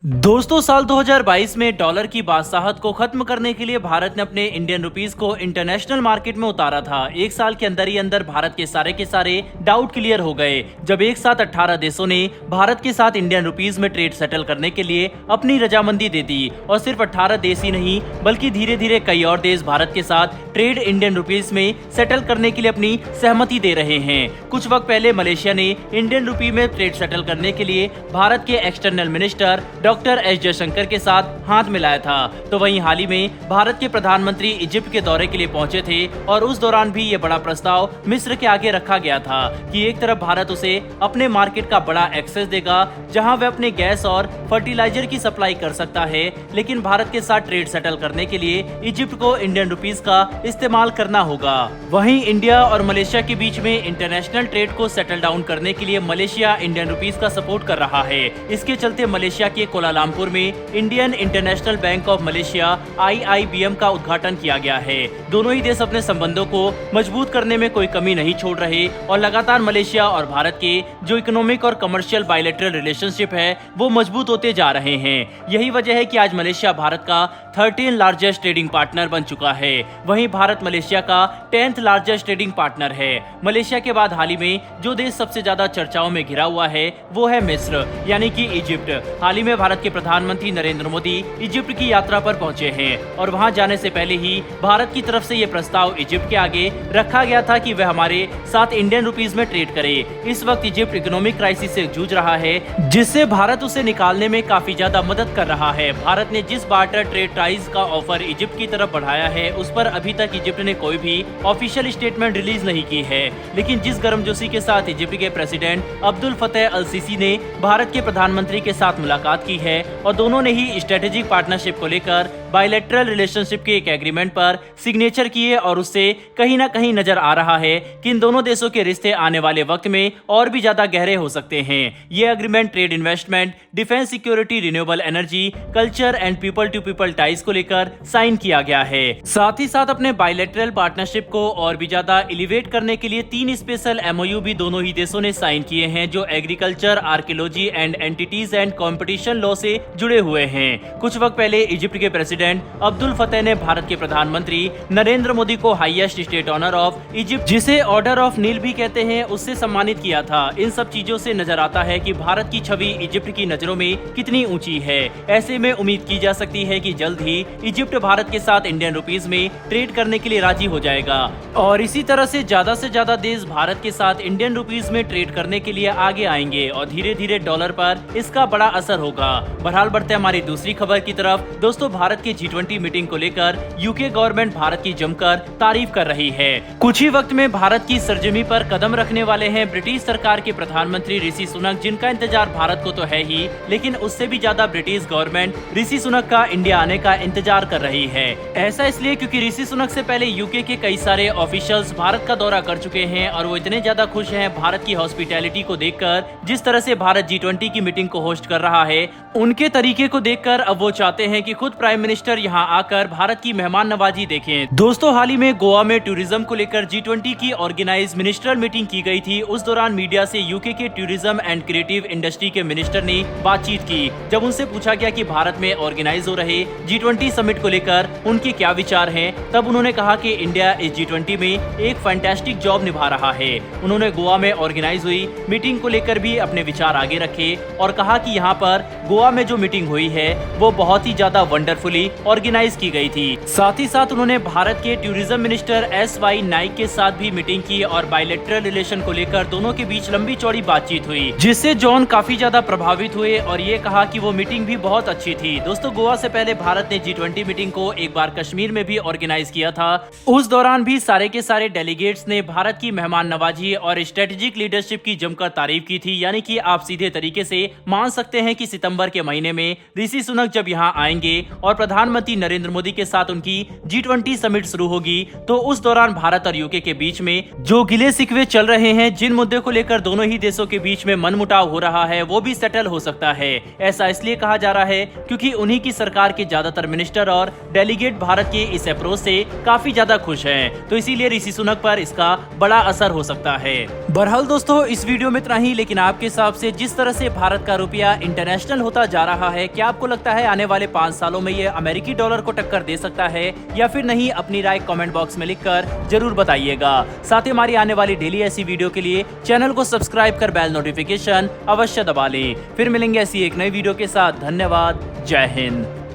दोस्तों साल 2022 में डॉलर की बादशाहत को खत्म करने के लिए भारत ने अपने इंडियन रुपीस को इंटरनेशनल मार्केट में उतारा था। एक साल के अंदर ही अंदर भारत के सारे डाउट क्लियर हो गए जब एक साथ 18 देशों ने भारत के साथ इंडियन रुपीस में ट्रेड सेटल करने के लिए अपनी रजामंदी दे दी। और सिर्फ 18 देश ही नहीं बल्कि धीरे धीरे कई और देश भारत के साथ ट्रेड इंडियन रुपीस में सेटल करने के लिए अपनी सहमति दे रहे हैं। कुछ वक्त पहले मलेशिया ने इंडियन रुपी में ट्रेड सेटल करने के लिए भारत के external minister doctor S Jaishankar के साथ हाथ मिलाया था। तो वहीं हाल ही में भारत के प्रधानमंत्री इजिप्ट के दौरे के लिए पहुंचे थे और उस दौरान भी ये बड़ा प्रस्ताव मिस्र के आगे रखा गया था कि एक तरफ भारत उसे अपने मार्केट का बड़ा एक्सेस देगा जहां वह अपने गैस और फर्टिलाइजर की सप्लाई कर सकता है, लेकिन भारत के साथ ट्रेड सेटल करने के लिए इजिप्ट को इंडियन रुपीस का इस्तेमाल करना होगा। वहीं इंडिया और मलेशिया के बीच में इंटरनेशनल ट्रेड को सेटल डाउन करने के लिए मलेशिया इंडियन रुपीस का सपोर्ट कर रहा है। इसके चलते मलेशिया के कोलालमपुर में Indian international bank of Malaysia IIBM का उद्घाटन किया गया है। दोनों ही देश अपने संबंधों को मजबूत करने में कोई कमी नहीं छोड़ रहे और लगातार मलेशिया और भारत के जो इकोनॉमिक और कमर्शियल बायलैटरल रिलेशनशिप है वो मजबूत होते जा रहे हैं। यही वजह है कि आज मलेशिया भारत का 13 लार्जेस्ट ट्रेडिंग पार्टनर बन चुका है। वहीं भारत मलेशिया का 10th लार्जेस्ट ट्रेडिंग पार्टनर है। मलेशिया के बाद हाल ही में जो देश सबसे ज्यादा चर्चाओं में घिरा हुआ है वो है मिस्र यानी कि इजिप्ट। हाल ही में भारत के प्रधानमंत्री नरेंद्र मोदी इजिप्ट की यात्रा पर पहुंचे हैं और वहां जाने से पहले ही भारत की तरफ से ये प्रस्ताव इजिप्ट के आगे रखा गया था कि वह हमारे साथ इंडियन रुपीस में ट्रेड करे। इस वक्त इजिप्ट इकोनॉमिक क्राइसिस से जूझ रहा है जिससे भारत उसे निकालने में काफी ज्यादा मदद कर रहा है। भारत ने जिस बार्टर ट्रेड प्राइस का ऑफर इजिप्ट की तरफ बढ़ाया है उस पर अभी तक इजिप्ट ने कोई भी ऑफिशियल स्टेटमेंट रिलीज नहीं की है, लेकिन जिस गर्मजोशी के साथ इजिप्ट के प्रेसिडेंट अब्दुल फतेह अल सीसी ने भारत के प्रधानमंत्री के साथ मुलाकात की है और दोनों ने ही स्ट्रेटेजिक पार्टनरशिप को लेकर बायलैटरल रिलेशनशिप के एक एग्रीमेंट पर सिग्नेचर किए और उससे कहीं ना कहीं नजर आ रहा है कि इन दोनों देशों के रिश्ते आने वाले वक्त में और भी ज्यादा गहरे हो सकते हैं। ये agreement trade, investment, defence, security, renewable energy, culture and people to people ties को लेकर साइन किया गया है। साथ ही साथ अपने बायलैटरल पार्टनरशिप को और भी ज्यादा एलिवेट करने के लिए 3 स्पेशल MOU भी दोनों ही देशों ने साइन किए हैं जो agriculture, archaeology and entities and competition law से जुड़े हुए हैं। कुछ वक्त पहले इजिप्ट के प्रेसिडेंट अब्दुल फतेह ने भारत के प्रधानमंत्री नरेंद्र मोदी को highest state honour of Egypt, जिसे ऑर्डर ऑफ नील भी कहते हैं, उससे सम्मानित किया था। इन सब चीजों से नजर आता है कि भारत की छवि इजिप्ट की नजरों में कितनी ऊंची है। ऐसे में उम्मीद की जा सकती है कि जल्द ही इजिप्ट भारत के साथ इंडियन रुपीस में ट्रेड करने के लिए राजी हो जाएगा और इसी तरह से ज्यादा देश भारत के साथ इंडियन रुपीस में ट्रेड करने के लिए आगे आएंगे और धीरे धीरे डॉलर पर इसका बड़ा असर होगा। बहरहाल बढ़ते हमारी दूसरी खबर की तरफ। दोस्तों भारत के G20 मीटिंग को लेकर यूके गवर्नमेंट भारत की जमकर तारीफ कर रही है। कुछ ही वक्त में भारत की सरजमी पर कदम रखने वाले हैं ब्रिटिश सरकार के प्रधानमंत्री ऋषि सुनक, जिनका इंतजार भारत को तो है ही, लेकिन उससे भी ज्यादा ब्रिटिश गवर्नमेंट ऋषि सुनक का इंडिया आने का इंतजार कर रही है। ऐसा इसलिए क्योंकि ऋषि सुनक से पहले यूके के कई सारे ऑफिशियल्स भारत का दौरा कर चुके हैं और वो इतने ज्यादा खुश हैं भारत की हॉस्पिटैलिटी को देखकर, जिस तरह से भारत G20 की मीटिंग को होस्ट कर रहा है, उनके तरीके को देखकर अब वो चाहते हैं कि खुद प्राइम मिनिस्टर यहाँ आकर भारत की मेहमान नवाजी देखें। दोस्तों हाल ही में गोवा में टूरिज्म को लेकर G20 की ऑर्गेनाइज मिनिस्ट्रियल मीटिंग की गई थी। उस दौरान मीडिया से यूके के टूरिज्म एंड क्रिएटिव इंडस्ट्री के मिनिस्टर ने बातचीत की। जब उनसे पूछा गया कि भारत में ऑर्गेनाइज हो रहे G20 समिट को लेकर उनके क्या विचार हैं, तब उन्होंने कहा कि इंडिया इस G20 में एक फैंटास्टिक जॉब निभा रहा है। उन्होंने गोवा में ऑर्गेनाइज हुई मीटिंग को लेकर भी अपने विचार आगे रखे और कहा कि यहाँ पर गोवा में जो मीटिंग हुई है वो बहुत ही ज्यादा वंडरफुली ऑर्गेनाइज की गई थी। साथ ही साथ उन्होंने भारत के टूरिज्म मिनिस्टर SY नाइक के साथ भी मीटिंग की और बायलैटरल रिलेशन को लेकर दोनों के बीच लंबी चौड़ी बातचीत हुई, जिससे जॉन काफी ज्यादा प्रभावित हुए और ये कहा कि वो मीटिंग भी बहुत अच्छी थी। दोस्तों गोवा से पहले भारत ने G20 मीटिंग को एक बार कश्मीर में भी ऑर्गेनाइज किया था। उस दौरान भी सारे के सारे डेलीगेट्स ने भारत की मेहमान नवाजी और स्ट्रेटेजिक लीडरशिप की जमकर तारीफ की थी। यानी कि आप सीधे तरीके से मान सकते हैं कि सितंबर के महीने में ऋषि सुनक जब यहाँ आएंगे और प्रधानमंत्री नरेंद्र मोदी के साथ उनकी G20 समिट शुरू होगी तो उस दौरान भारत और यूके के बीच में जो गिले शिकवे चल रहे हैं, जिन मुद्दे को लेकर दोनों ही देशों के बीच में मनमुटाव हो रहा है, वो भी सेटल हो सकता है। ऐसा इसलिए कहा जा रहा है क्योंकि उन्हीं की सरकार के ज्यादातर मिनिस्टर और डेलीगेट भारत के इस अप्रोच से काफी ज्यादा खुश हैं, तो इसीलिए ऋषि सुनक पर इसका बड़ा असर हो सकता है। बहरहाल दोस्तों, इस वीडियो में इतना ही, लेकिन आपके हिसाब से जिस तरह से भारत का रुपया इंटरनेशनल होता जा रहा है, क्या आपको लगता है आने वाले 5 सालों में ये अमेरिकी डॉलर को टक्कर दे सकता है या फिर नहीं? अपनी राय कमेंट बॉक्स में लिखकर जरूर बताइएगा। साथ ही हमारी आने वाली डेली ऐसी वीडियो के लिए चैनल को सब्सक्राइब कर बेल नोटिफिकेशन अवश्य दबा लें। फिर मिलेंगे ऐसी एक नई वीडियो के साथ। धन्यवाद। जय हिंद।